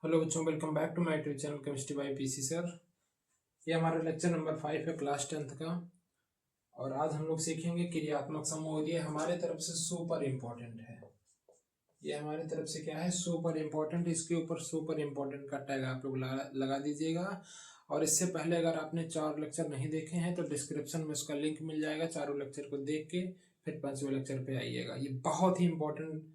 Hello बच्चों, welcome back to my YouTube channel chemistry by PC sir. ये हमारा lecture number 5 है class 10th का। और आज हम लोग सीखेंगे क्रियात्मक समूह। ये हमारे तरफ से सुपर इम्पोर्टेंट है। ये हमारी तरफ से क्या है, सुपर इम्पोर्टेंट। इसके ऊपर सुपर इम्पोर्टेंट का टैग आप लोग लगा दीजिएगा। और इससे पहले अगर आपने 4 लेक्चर नहीं देखे हैं तो डिस्क्रिप्शन में उसका लिंक मिल जाएगा। चारों लेक्चर को देख के फिर 5वें लेक्चर पे आइएगा। ये बहुत ही इम्पोर्टेंट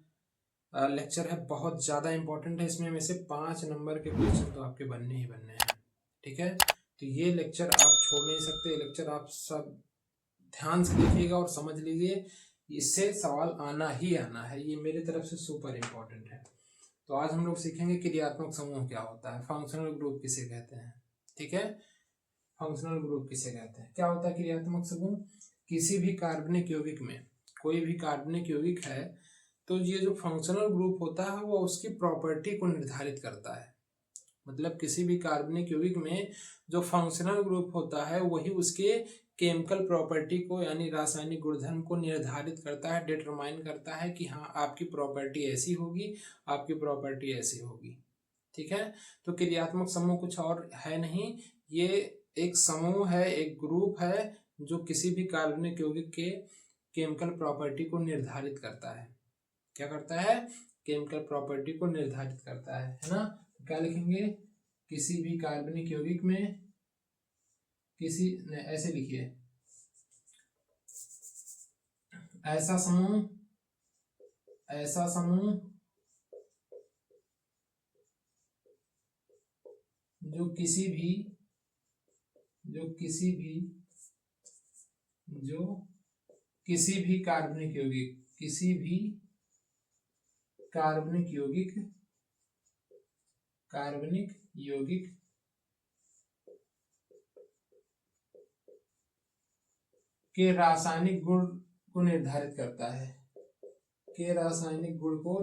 लेक्चर है, बहुत ज़्यादा इंपॉर्टेंट है। इसमें में से 5 नंबर के क्वेश्चन तो आपके बनने ही बनने हैं। ठीक है, तो ये लेक्चर आप छोड़ नहीं सकते। लेक्चर आप सब ध्यान से देखिएगा और समझ लीजिए, इससे सवाल आना ही आना है। ये मेरी तरफ से सुपर इम्पोर्टेंट है। तो आज हम लोग सीखेंगे क्रियात्मक समूह क्या होता है, फंक्शनल ग्रुप किसे कहते हैं। ठीक है, फंक्शनल ग्रुप किसे कहते हैं, क्या होता है क्रियात्मक समूह। किसी भी कार्बनिक यौगिक में, कोई भी कार्बनिक यौगिक है तो ये जो फंक्शनल ग्रुप होता है वो उसकी प्रॉपर्टी को निर्धारित करता है। मतलब किसी भी कार्बनिक यौगिक में जो फंक्शनल ग्रुप होता है वही उसके केमिकल प्रॉपर्टी को यानी रासायनिक गुणधर्म को निर्धारित करता है, डिटरमाइन करता है कि हाँ आपकी प्रॉपर्टी ऐसी होगी, आपकी प्रॉपर्टी ऐसी होगी। ठीक है, तो क्रियात्मक समूह कुछ और है नहीं, ये एक समूह है, एक ग्रुप है जो किसी भी कार्बनिक यौगिक के केमिकल प्रॉपर्टी को निर्धारित करता है। क्या करता है, केमिकल प्रॉपर्टी को निर्धारित करता है ना। क्या लिखेंगे, किसी भी कार्बनिक यौगिक में किसी ऐसे लिखिए, ऐसा समूह जो किसी भी कार्बनिक यौगिक के रासायनिक गुण को निर्धारित करता है, रासायनिक गुण को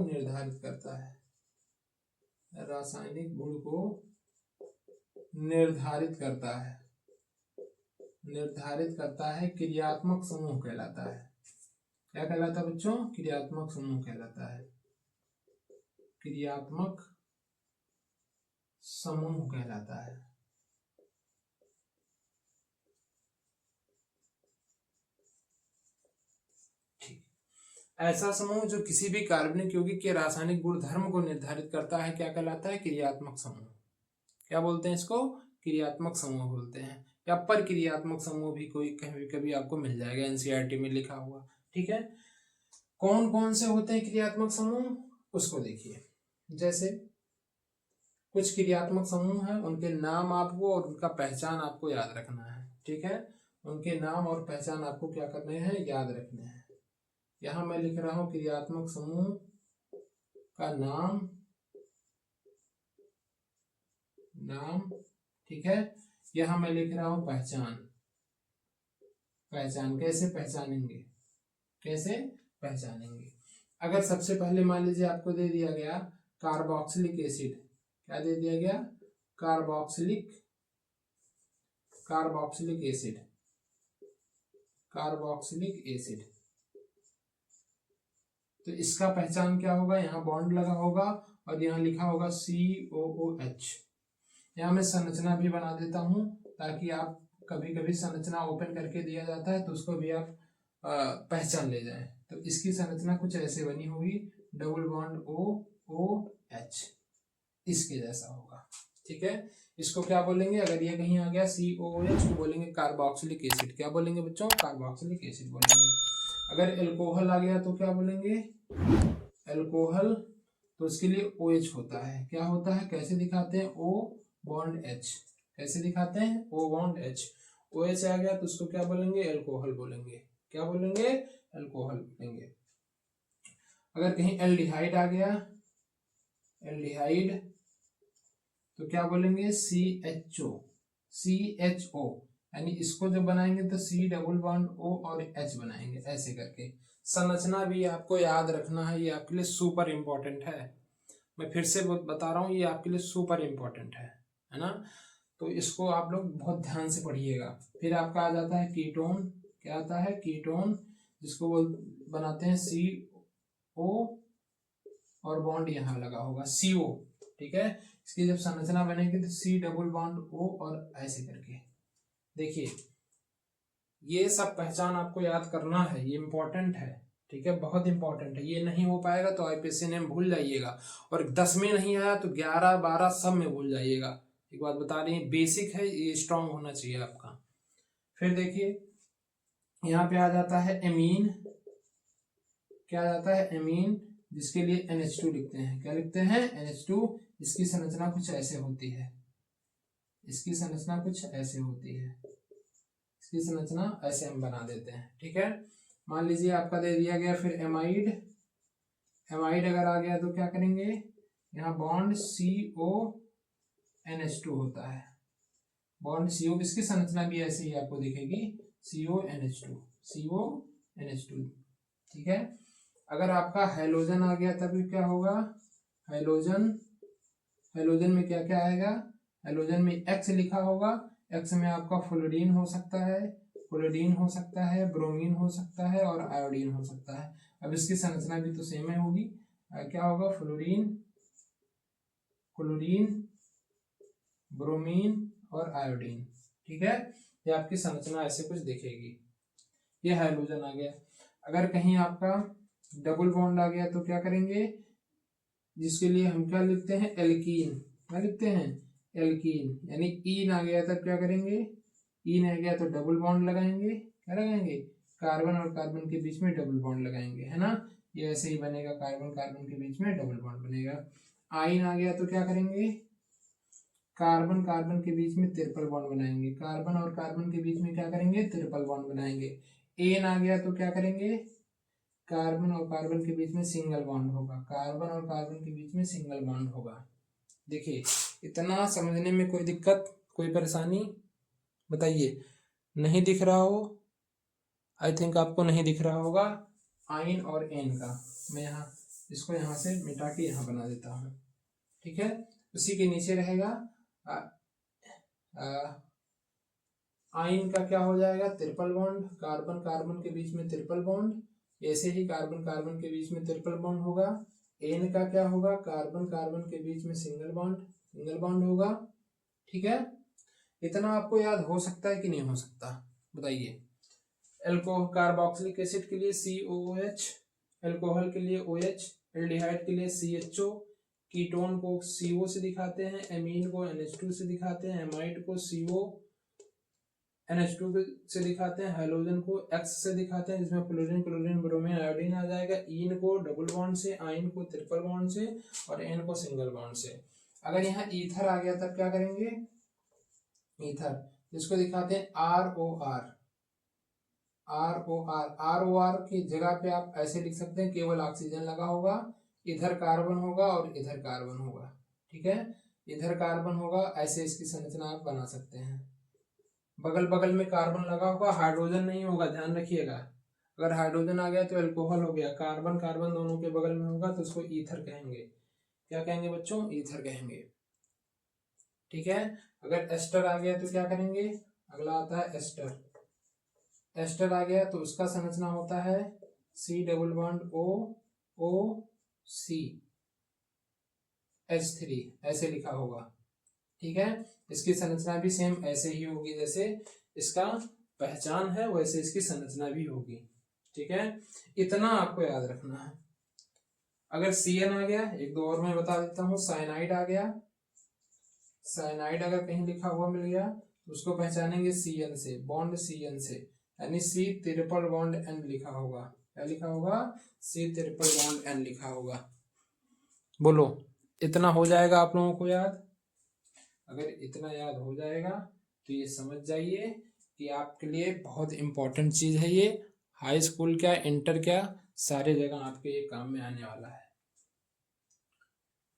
निर्धारित करता है, क्रियात्मक समूह कहलाता है। क्या कहलाता है बच्चों, क्रियात्मक समूह कहलाता है, क्रियात्मक समूह कहलाता है। ऐसा समूह जो किसी भी कार्बनिक यौगिक के रासायनिक गुणधर्म को निर्धारित करता है क्या कहलाता है, क्रियात्मक समूह। क्या बोलते हैं इसको, क्रियात्मक समूह बोलते हैं। या परक्रियात्मक समूह भी कोई कभी कभी आपको मिल जाएगा, एनसीईआरटी में लिखा हुआ। ठीक है, कौन कौन से होते हैं क्रियात्मक समूह उसको देखिए। जैसे कुछ क्रियात्मक समूह है, उनके नाम आपको और उनका पहचान आपको याद रखना है। ठीक है, उनके नाम और पहचान आपको क्या करने हैं, याद रखने हैं। यहां मैं लिख रहा हूं क्रियात्मक समूह का नाम। ठीक है, यहां मैं लिख रहा हूं पहचान। कैसे पहचानेंगे। अगर सबसे पहले मान लीजिए आपको दे दिया गया कार्बोक्सिलिक एसिड, क्या दे दिया गया, कार्बोक्सिलिक एसिड, तो इसका पहचान क्या होगा, यहाँ बॉन्ड लगा होगा और यहाँ लिखा होगा COOH। यहाँ मैं संरचना भी बना देता हूँ ताकि आप कभी कभी संरचना ओपन करके दिया जाता है तो उसको भी आप पहचान ले जाएं। तो इसकी संरचना कुछ ऐसे बनी होगी, डबल बॉन्ड OH, इसके जैसा होगा। ठीक है, इसको क्या बोलेंगे, अगर ये कहीं आ गया COOH को बोलेंगे कार्बोक्सिलिक एसिड। क्या बोलेंगे बच्चों, कार्बोक्सिलिक एसिड बोलेंगे। अगर एल्कोहल आ गया तो क्या बोलेंगे, एल्कोहल, तो उसके लिए OH होता है। क्या होता है, कैसे दिखाते हैं, O बॉन्ड H, कैसे दिखाते हैं, O बॉन्ड H। OH आ गया तो उसको क्या बोलेंगे, एल्कोहल बोलेंगे। क्या बोलेंगे, एल्कोहल बोलेंगे। अगर कहीं एल्डिहाइड आ गया, एल्डिहाइड, तो क्या बोलेंगे, CHO, यानी इसको जब बनाएंगे तो C डबल बॉन्ड O और H बनाएंगे, ऐसे करके। संरचना भी आपको याद रखना है, ये आपके लिए सुपर इंपॉर्टेंट है। मैं फिर से बता रहा हूँ, ये आपके लिए सुपर इंपॉर्टेंट है ना। तो इसको आप लोग बहुत ध्यान से पढ़िएगा। फिर आपका आ जाता है कीटोन। क्या आता है, कीटोन, जिसको वो बनाते हैं CO और बॉन्ड यहाँ लगा होगा CO। ठीक है। इसकी जब संरचना बनेगी तो C डबल बॉन्ड O और ऐसे करके। देखिए ये सब पहचान आपको याद करना है, ये इंपॉर्टेंट है, ठीक है, बहुत इंपॉर्टेंट है। ये नहीं हो पाएगा तो आईपीसी नेम भूल जाइएगा, और 10 में नहीं आया तो 11 12 सब में भूल जाइएगा। एक बात बता रही है, बेसिक है, ये स्ट्रांग होना चाहिए आपका। फिर देखिए यहाँ पे आ जाता है एमीन, क्या आ जाता है एमीन, जिसके लिए NH2 लिखते हैं। क्या लिखते हैं? NH2। इसकी संरचना कुछ ऐसे होती है, इसकी संरचना कुछ ऐसे होती है, इसकी संरचना ऐसे हम बना देते हैं, ठीक है। मान लीजिए आपका दे दिया गया फिर एमाइड, एमाइड अगर आ गया तो क्या करेंगे, यहाँ बॉन्ड CONH2 होता है, बॉन्ड CO, इसकी संरचना भी ऐसे ही आपको दिखेगी, CONH2, ठीक है। अगर आपका हाइड्रोजन आ गया तब क्या होगा, हाइड्रोजन, हाइड्रोजन में क्या क्या आएगा, हाइड्रोजन में X लिखा होगा, X में आपका फ्लोरीन हो सकता है, फ्लोरीन हो सकता है, ब्रोमीन हो सकता है और आयोडीन हो सकता है। अब इसकी संरचना भी तो सेम है होगी, क्या होगा, फ्लोरीन, क्लोरीन, ब्रोमीन और आयोडीन, ठीक है। ये आपकी संरचना ऐसे कुछ दिखेगी। ये हाइड्रोजन आ गया। अगर कहीं आपका डबल बॉन्ड आ गया तो क्या करेंगे, जिसके लिए हम क्या लिखते हैं, एल्कीन, क्या लिखते हैं, एल्कीन, यानी ईन आ गया तब क्या करेंगे, ईन आ गया तो डबल बॉन्ड लगाएंगे, क्या लगाएंगे, कार्बन और कार्बन के बीच में डबल बॉन्ड लगाएंगे, है ना। ये ऐसे ही बनेगा, कार्बन कार्बन के बीच में डबल बॉन्ड बनेगा। आइन आ गया तो क्या करेंगे, कार्बन कार्बन के बीच में ट्रिपल बॉन्ड बनाएंगे, कार्बन और कार्बन के बीच में क्या करेंगे, ट्रिपल बॉन्ड बनाएंगे। एन आ गया तो क्या करेंगे, कार्बन और कार्बन के बीच में सिंगल बॉन्ड होगा, कार्बन और कार्बन के बीच में सिंगल बॉन्ड होगा। देखिए इतना समझने में कोई दिक्कत, कोई परेशानी बताइए, नहीं दिख रहा हो, आई थिंक आपको नहीं दिख रहा होगा आइन और एन का। मैं यहाँ इसको यहाँ से मिटा के यहाँ बना देता हूँ, ठीक है। उसी के नीचे रहेगा आइन का क्या हो जाएगा, ट्रिपल बॉन्ड, कार्बन कार्बन के बीच में ट्रिपल बॉन्ड, ऐसे ही कार्बन कार्बन के बीच में ट्रिपल बॉन्ड होगा। एन का क्या होगा, कार्बन कार्बन के बीच में सिंगल बॉन्ड होगा, ठीक है। इतना आपको याद हो सकता है कि नहीं हो सकता बताइए। कार्बोक्सिलिक एसिड के लिए COOH, अल्कोहल के लिए OH, एल्डिहाइड के लिए CHO, कीटोन को CO से दिखाते हैं, एमीन को NH2 से दिखाते हैं, एमाइड को NH2 से दिखाते हैं, हाइड्रोजन को X से दिखाते हैं, जिसमें फ्लोरीन क्लोरीन ब्रोमीन आयोडीन आ जाएगा, ईन को डबल बॉन्ड से, आइन को ट्रिपल बॉन्ड से और एन को सिंगल बॉन्ड से। अगर यहाँ ईथर आ गया तब क्या करेंगे, ईथर, जिसको दिखाते हैं ROR, ROR की जगह पे आप ऐसे लिख सकते हैं, केवल ऑक्सीजन लगा होगा, इधर कार्बन होगा और इधर कार्बन होगा, ठीक है, इधर कार्बन होगा, ऐसे इसकी संरचना आप बना सकते हैं। बगल बगल में कार्बन लगा होगा, हाइड्रोजन नहीं होगा, ध्यान रखिएगा। अगर हाइड्रोजन आ गया तो अल्कोहल हो गया, कार्बन कार्बन दोनों के बगल में होगा तो उसको ईथर कहेंगे। क्या कहेंगे बच्चों, ईथर कहेंगे, ठीक है। अगर एस्टर आ गया तो क्या करेंगे, अगला आता है एस्टर, एस्टर आ गया तो उसका संरचना होता है C डबल बॉन्ड OOCH3, ऐसे लिखा होगा, ठीक है। इसकी संरचना भी सेम ऐसे ही होगी, जैसे इसका पहचान है वैसे इसकी संरचना भी होगी, ठीक है। इतना आपको याद रखना है। अगर CN आ गया, एक दो और मैं बता देता हूँ, साइनाइड आ गया, साइनाइड अगर कहीं लिखा हुआ मिल गया तो उसको पहचानेंगे CN से, बॉन्ड CN से, यानी C ट्रिपल बॉन्ड N लिखा होगा, क्या लिखा होगा, C ट्रिपल बॉन्ड N लिखा होगा। बोलो इतना हो जाएगा आप लोगों को याद। अगर इतना याद हो जाएगा तो ये समझ जाइए कि आपके लिए बहुत इंपॉर्टेंट चीज है ये, हाई स्कूल क्या इंटर क्या सारे जगह आपके ये काम में आने वाला है।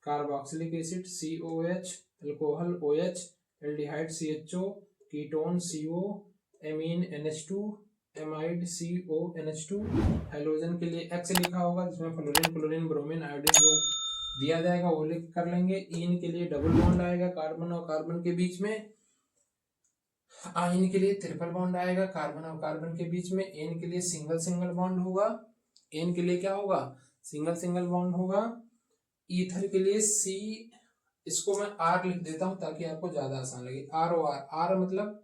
Carboxylic acid COH, alcohol OH, aldehyde CHO, ketone CO, amine NH2, amide CONH2, hydrogen के लिए X लिखा होगा, जिसमें फ्लोरीन क्लोरीन ब्रोमीन आयोडीन जो दिया जाएगा वो लिख कर लेंगे। इन के लिए डबल बॉन्ड आएगा कार्बन और कार्बन के बीच में, आइन के लिए ट्रिपल बॉन्ड आएगा कार्बन और कार्बन के बीच में, एन के लिए सिंगल सिंगल बॉन्ड होगा, एन के लिए क्या होगा, सिंगल सिंगल बॉन्ड होगा। ईथर के लिए इसको मैं आर लिख देता हूं ताकि आपको ज्यादा आसान लगे। आर ओ आर, आर मतलब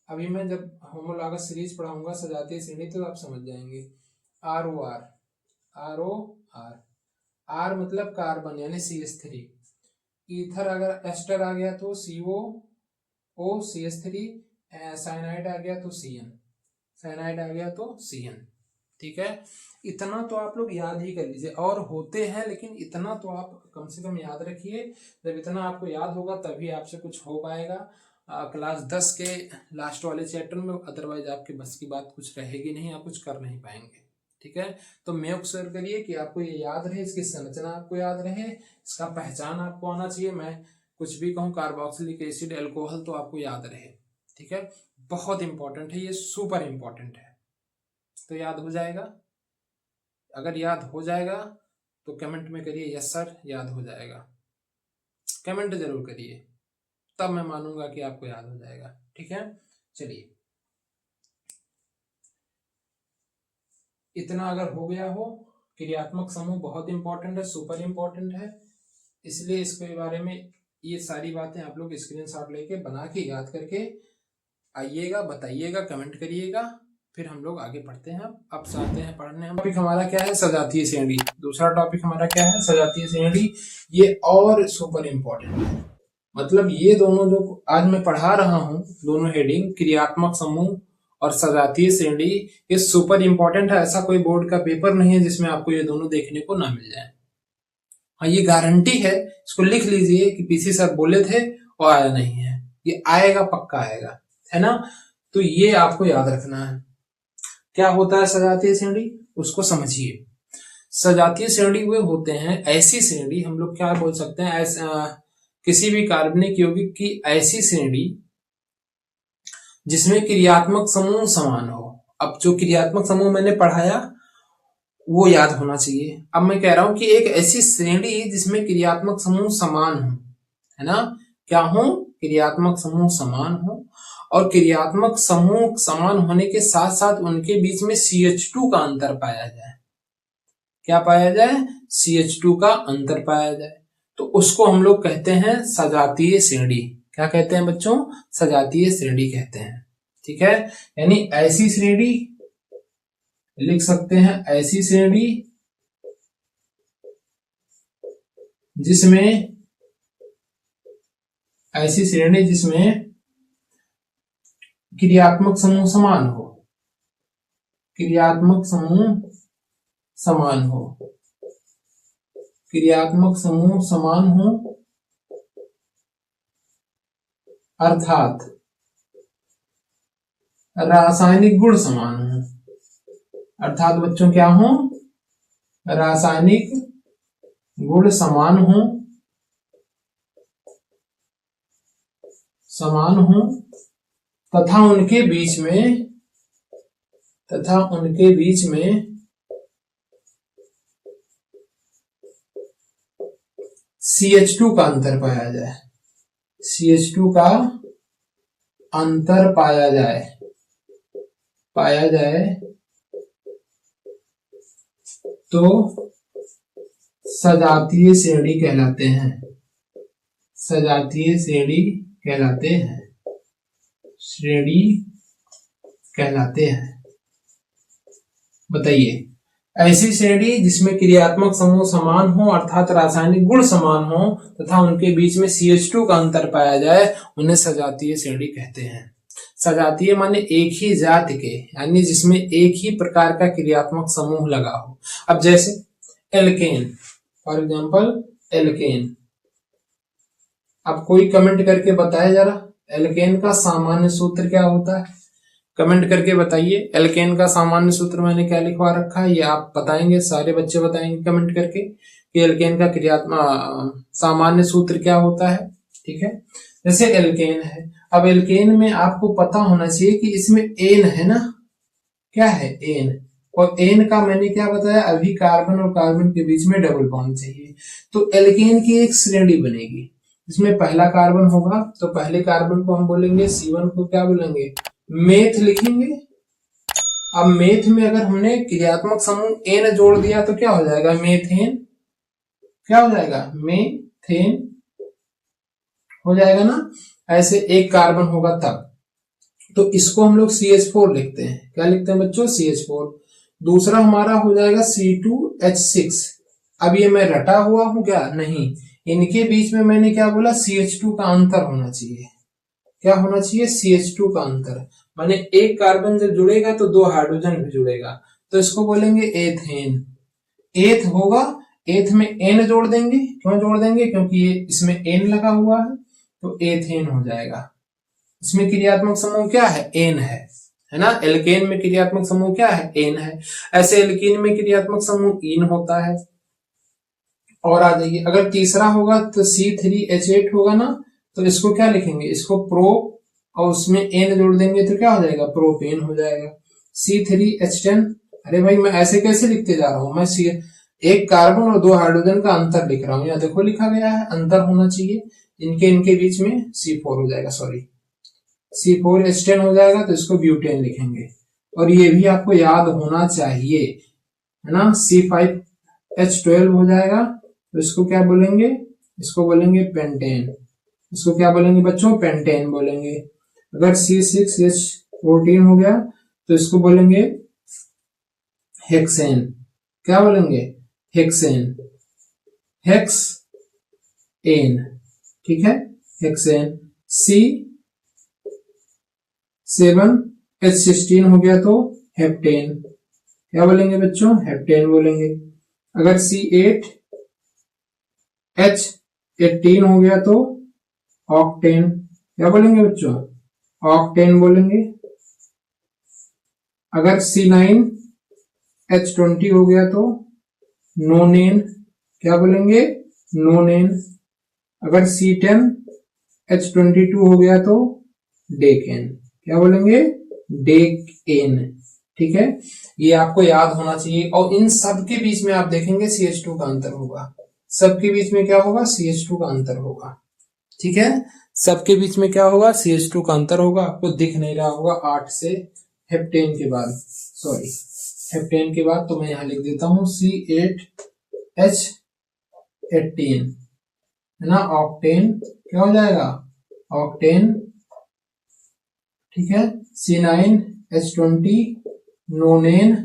अभी मैं जब होमोलॉगस सीरीज पढ़ाऊंगा सजातीय श्रेणी तो आप समझ जाएंगे। R O R, R O R, R मतलब कार्बन यानी CH3, ईथर अगर एस्टर आ गया तो CO ओ CH3, साइनाइड आ गया तो CN, साइनाइड आ गया तो CN। ठीक है, इतना तो आप लोग याद ही कर लीजिए, और होते हैं लेकिन इतना तो आप कम से कम याद रखिए। जब इतना आपको याद होगा तभी आपसे कुछ हो पाएगा क्लास 10 के लास्ट वाले चैप्टर में, अदरवाइज आपके बस की बात कुछ रहेगी नहीं, आप कुछ कर नहीं पाएंगे। ठीक है, तो मेक श्योर करिए कि आपको ये याद रहे, इसकी संरचना आपको याद रहे, इसका पहचान आपको आना चाहिए। मैं कुछ भी कहूँ कार्बोक्सिलिक एसिड, एल्कोहल, तो आपको याद रहे। ठीक है, बहुत इंपॉर्टेंट है ये, सुपर इंपॉर्टेंट है। तो याद हो जाएगा, अगर याद हो जाएगा तो कमेंट में करिए यस सर याद हो जाएगा, कमेंट जरूर करिए, तब मैं मानूंगा कि आपको याद हो जाएगा। ठीक है, चलिए, इतना अगर हो गया हो, क्रियात्मक समूह बहुत इंपॉर्टेंट है, सुपर इंपॉर्टेंट है, इसलिए इसके बारे में ये सारी बातें आप लोग स्क्रीनशॉट लेके बना के याद करके आइएगा, बताइएगा, कमेंट करिएगा, फिर हम लोग आगे पढ़ते हैं। अब चाहते हैं पढ़ने, हम टॉपिक हमारा क्या है, सजातीय श्रेणी। दूसरा टॉपिक हमारा क्या है, सजातीय श्रेणी। ये और सुपर इंपॉर्टेंट है, मतलब ये दोनों जो आज मैं पढ़ा रहा हूँ, दोनों हेडिंग, क्रियात्मक समूह और सजातीय श्रेणी, ये सुपर इंपॉर्टेंट है। ऐसा कोई बोर्ड का पेपर नहीं है जिसमें आपको ये दोनों देखने को ना मिल जाए। हाँ, ये गारंटी है, इसको लिख लीजिए कि पीसी सर बोले थे और आया नहीं है, ये आएगा, पक्का आएगा, है ना। तो ये आपको याद रखना है। क्या होता है सजातीय श्रेणी, उसको समझिए। सजातीय श्रेणी वे होते हैं, ऐसी श्रेणी, हम लोग क्या बोल सकते हैं, किसी भी कार्बनिक यौगिक की ऐसी श्रेणी जिसमें क्रियात्मक समूह समान हो। अब जो क्रियात्मक समूह मैंने पढ़ाया वो याद होना चाहिए। अब मैं कह रहा हूं कि एक ऐसी श्रेणी जिसमें क्रियात्मक समूह समान हो, है ना, क्या हो, क्रियात्मक समूह समान हो, और क्रियात्मक समूह समान होने के साथ साथ उनके बीच में CH2 का अंतर पाया जाए। क्या पाया जाए, CH2 का अंतर पाया जाए, तो उसको हम लोग कहते हैं सजातीय श्रेणी। क्या कहते हैं बच्चों, सजातीय श्रेणी कहते हैं। ठीक है, यानी ऐसी श्रेणी लिख सकते हैं, ऐसी श्रेणी जिसमें, ऐसी श्रेणी जिसमें क्रियात्मक समूह समान हो, क्रियात्मक समूह समान हो, क्रियात्मक समूह समान हो, अर्थात रासायनिक गुण समान हो। अर्थात बच्चों क्या हो, रासायनिक गुण समान हो, समान हो, तथा उनके बीच में, तथा उनके बीच में CH2 का अंतर पाया जाए, CH2 का अंतर पाया जाए, पाया जाए तो सजातीय श्रेणी कहलाते हैं, सजातीय श्रेणी कहलाते हैं, श्रेणी कहलाते हैं। बताइए, ऐसी श्रेणी जिसमें क्रियात्मक समूह समान हो अर्थात रासायनिक गुण समान हो तथा उनके बीच में CH2 का अंतर पाया जाए, उन्हें सजातीय श्रेणी कहते हैं। सजातीय माने एक ही जाति के, यानी जिसमें एक ही प्रकार का क्रियात्मक समूह लगा हो। अब जैसे एल्केन, फॉर एग्जांपल एल्केन। अब कोई कमेंट करके बताए जरा, एल्केन का सामान्य सूत्र क्या होता है, कमेंट करके बताइए। एल्केन का सामान्य सूत्र मैंने क्या लिखवा रखा है, ये आप बताएंगे, सारे बच्चे बताएंगे कमेंट करके कि एल्केन का क्रियात्मक सामान्य सूत्र क्या होता है। ठीक है, जैसे एल्केन है, अब एल्केन में आपको पता होना चाहिए कि इसमें एन है ना, क्या है, एन, और एन का मैंने क्या बताया, अभी कार्बन और कार्बन के बीच में डबल बॉन्ड चाहिए, तो एल्केन की एक श्रेणी बनेगी जिसमें पहला कार्बन होगा, तो पहले कार्बन को हम बोलेंगे C1 को क्या बोलेंगे, मेथ लिखेंगे। अब मेथ में अगर हमने क्रियात्मक समूह एन जोड़ दिया तो क्या हो जाएगा, मेथेन, क्या हो जाएगा, मेथेन। हो जाएगा ना, ऐसे एक कार्बन होगा तब, तो इसको हम लोग CH4 लिखते हैं। क्या लिखते हैं बच्चों? CH4। दूसरा हमारा हो जाएगा C2H6। अब ये मैं रटा हुआ हूं क्या? नहीं, इनके बीच में मैंने क्या बोला? CH2 का अंतर होना चाहिए। क्या होना चाहिए? CH2 का अंतर। माने एक कार्बन जब जुड़ेगा तो दो हाइड्रोजन भी जुड़ेगा, तो इसको बोलेंगे एथेन। एथ होगा, एथ में एन जोड़ देंगे। क्यों जोड़ देंगे? क्योंकि ये इसमें एन लगा हुआ है, तो एथेन हो जाएगा। इसमें क्रियात्मक समूह क्या है? एन है ना। एल्केन में क्रियात्मक समूह क्या है? एन है। ऐसे एल्कीन में क्रियात्मक समूह इन होता है। और आ जाइए, अगर तीसरा होगा तो C3H8 होगा ना, तो इसको क्या लिखेंगे? इसको प्रो, और उसमें एन जोड़ देंगे तो क्या हो जाएगा? प्रोपेन हो जाएगा। C3H10। अरे भाई मैं ऐसे कैसे लिखते जा रहा हूं? मैं एक कार्बन और दो हाइड्रोजन का अंतर लिख रहा हूं। यहाँ देखो लिखा गया है, अंतर होना चाहिए इनके इनके बीच में। C4 हो जाएगा, सॉरी C4H10 हो जाएगा, तो इसको ब्यूटेन लिखेंगे। और ये भी आपको याद होना चाहिए, है ना। C5H12 हो जाएगा, तो इसको क्या बोलेंगे? इसको बोलेंगे पेंटेन। इसको क्या बोलेंगे बच्चों? पेंटेन बोलेंगे। अगर C6H14 हो गया, तो इसको बोलेंगे हेक्सेन। क्या बोलेंगे? हेक्सेन, हेक्स एन, ठीक है, हेक्सेन। C7H16 हो गया तो हेप्टेन। क्या बोलेंगे बच्चों? हेप्टेन बोलेंगे। अगर C8H18 हो गया तो ऑक्टेन। क्या बोलेंगे बच्चों? ऑक्टेन बोलेंगे। अगर C9H20 हो गया तो नोनेन। क्या बोलेंगे? नोनेन। अगर C10H22 हो गया तो डेकेन। क्या बोलेंगे? डेकेन, ठीक है। ये आपको याद होना चाहिए। और इन सब के बीच में आप देखेंगे CH2 का अंतर होगा। सबके बीच में क्या होगा? CH2 का अंतर होगा, ठीक है। सबके बीच में क्या होगा? CH2 का अंतर होगा। आपको दिख नहीं रहा होगा 8 से हेप्टेन के बाद, सॉरी हेप्टेन के बाद, तो मैं यहां लिख देता हूं C8H18, है ना, ऑक्टेन। क्या हो जाएगा? ऑक्टेन, ठीक है। C9H20 नोनेन।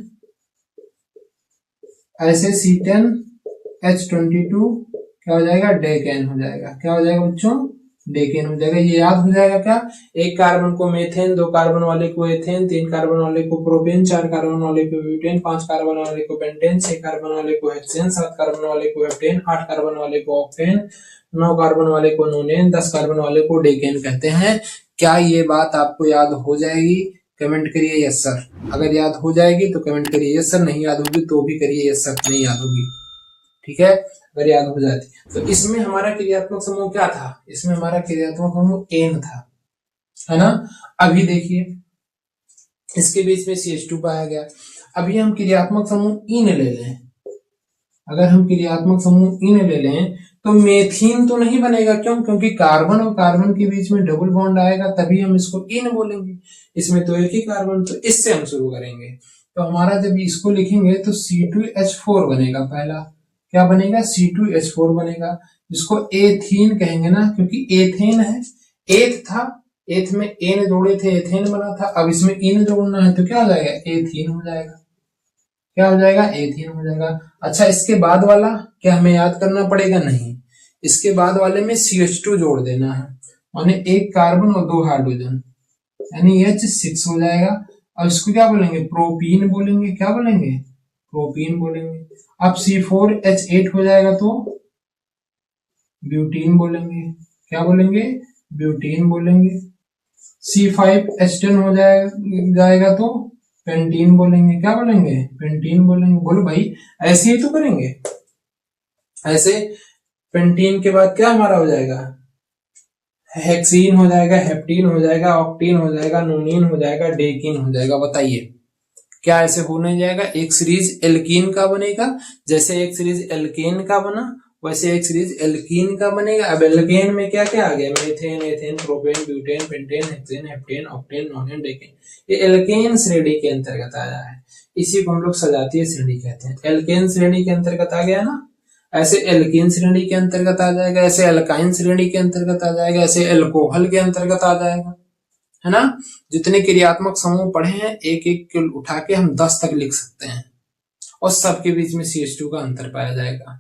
ऐसे C10H22 क्या हो जाएगा? डेकेन हो जाएगा। क्या हो जाएगा बच्चों? डेकेन हो जाएगा। ये याद हो जाएगा क्या? एक कार्बन को मेथेन, दो कार्बन वाले को एथेन, तीन कार्बन वाले को प्रोपेन, चार कार्बन वाले को ब्यूटेन, पांच कार्बन वाले को पेंटेन, छह कार्बन वाले को हेक्सेन, सात कार्बन वाले को हेप्टेन, आठ कार्बन वाले को ऑक्टेन, नौ कार्बन वाले को नोनेन, 10 कार्बन वाले को डेकेन कहते हैं। क्या ये बात आपको याद हो जाएगी? कमेंट करिए यस सर। अगर याद हो जाएगी तो कमेंट करिए यस सर, नहीं याद होगी तो भी करिए यस सर, नहीं याद होगी, ठीक है। अगर याद हो जाती तो इसमें हमारा क्रियात्मक समूह क्या था? इसमें हमारा क्रियात्मक समूह एन था, है ना। अभी देखिए इसके बीच में CH2 पाया गया। अभी हम क्रियात्मक समूह इन ले लें। अगर हम क्रियात्मक समूह इन ले लें तो मेथीन तो नहीं बनेगा। क्यों? क्योंकि कार्बन और कार्बन के बीच में डबल बॉन्ड आएगा, तभी हम इसको इन बोलेंगे। इसमें तो एक ही कार्बन, तो इससे हम शुरू करेंगे। तो हमारा जब इसको लिखेंगे तो C2H4 बनेगा पहला। क्या बनेगा? C2H4 बनेगा, जिसको एथीन कहेंगे ना, क्योंकि एथेन है, एथ था, एथ में एन जोड़े थे, एथेन बना था। अब इसमें इन जोड़ना है तो क्या हो जाएगा? एथीन हो जाएगा। क्या हो जाएगा? एथीन हो जाएगा। अच्छा, इसके बाद वाला क्या हमें याद करना पड़ेगा? नहीं, इसके बाद वाले में CH2 जोड़ देना है, माने एक कार्बन और दो हाइड्रोजन, यानी H6 हो जाएगा। और इसको क्या बोलेंगे? प्रोपीन बोलेंगे। क्या बोलेंगे? प्रोपीन बोलेंगे। अब C4H8 हो जाएगा तो ब्यूटीन बोलेंगे। क्या बोलेंगे? ब्यूटीन बोलेंगे। C5H10 हो जाएगा तो पेंटीन बोलेंगे। क्या बोलेंगे? पेंटीन बोलेंगे। बोलो भाई, ऐसे ही तो करेंगे। ऐसे पेंटीन के बाद क्या हमारा हो जाएगा? हेक्सीन हो जाएगा, हेप्टीन हो जाएगा, ऑक्टीन हो जाएगा, नोनीन हो जाएगा, डेकिन हो जाएगा। बताइए क्या ऐसे हो नहीं जाएगा? एक सीरीज एल्कीन का बनेगा, जैसे एक सीरीज एल्केन का बना वैसे एक सीरीज एल्कीन का बनेगा। अब एल्केन में क्या क्या आ गया? Methane, ethane, propane, butane, pentane, hexane, heptane, octane, नोनेन, decane. ये एल्केन श्रेणी के अंतर्गत आया है। इसी को हम लोग सजातीय श्रेणी कहते हैं। एल्केन श्रेणी के अंतर्गत आ गया ना। ऐसे एल्कीन श्रेणी के अंतर्गत आ जाएगा, ऐसे एल्काइन श्रेणी के अंतर्गत आ जाएगा, ऐसे एल्कोहल के अंतर्गत आ जाएगा, है ना। जितने क्रियात्मक समूह पढ़े हैं एक एक उठा के हम 10 तक लिख सकते हैं और सबके बीच में CH2 का अंतर पाया जाएगा।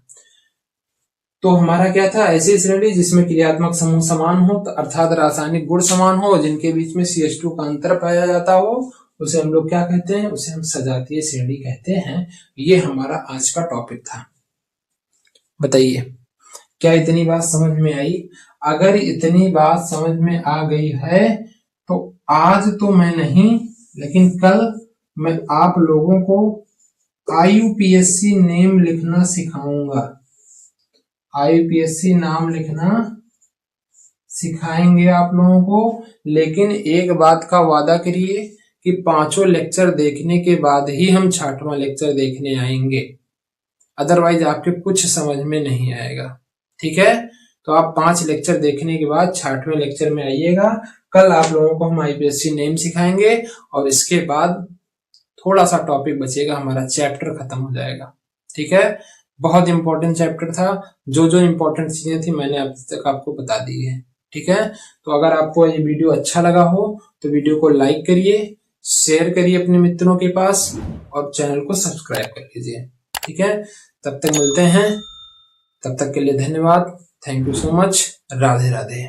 तो हमारा क्या था, ऐसी श्रेणी जिसमें क्रियात्मक समूह समान हो, तो अर्थात रासायनिक गुण समान हो, जिनके बीच में CH2 का अंतर पाया जाता हो, उसे हम लोग क्या कहते हैं, उसे हम सजातीय श्रेणी कहते हैं। ये हमारा आज का टॉपिक था। बताइए क्या इतनी बात समझ में आई? अगर इतनी बात समझ में आ गई है तो आज तो मैं नहीं, लेकिन कल मैं आप लोगों को IUPAC नेम लिखना सिखाऊंगा। IUPAC नाम लिखना सिखाएंगे आप लोगों को, लेकिन एक बात का वादा करिए कि 5 लेक्चर देखने के बाद ही हम 6वां लेक्चर देखने आएंगे, अदरवाइज आपके कुछ समझ में नहीं आएगा। ठीक है, तो आप 5 लेक्चर देखने के बाद 6वें लेक्चर में आइएगा। कल आप लोगों को हम IUPAC नेम सिखाएंगे और इसके बाद थोड़ा सा टॉपिक बचेगा, हमारा चैप्टर खत्म हो जाएगा। ठीक है, बहुत इंपॉर्टेंट चैप्टर था, जो इंपॉर्टेंट चीजें थी मैंने अब तक आपको बता दी है। ठीक है, तो अगर आपको ये वीडियो अच्छा लगा हो तो वीडियो को लाइक करिए, शेयर करिए अपने मित्रों के पास और चैनल को सब्सक्राइब कर लीजिए। ठीक है, तब तक मिलते हैं, तब तक के लिए धन्यवाद। Thank you so much. Radhe Radhe.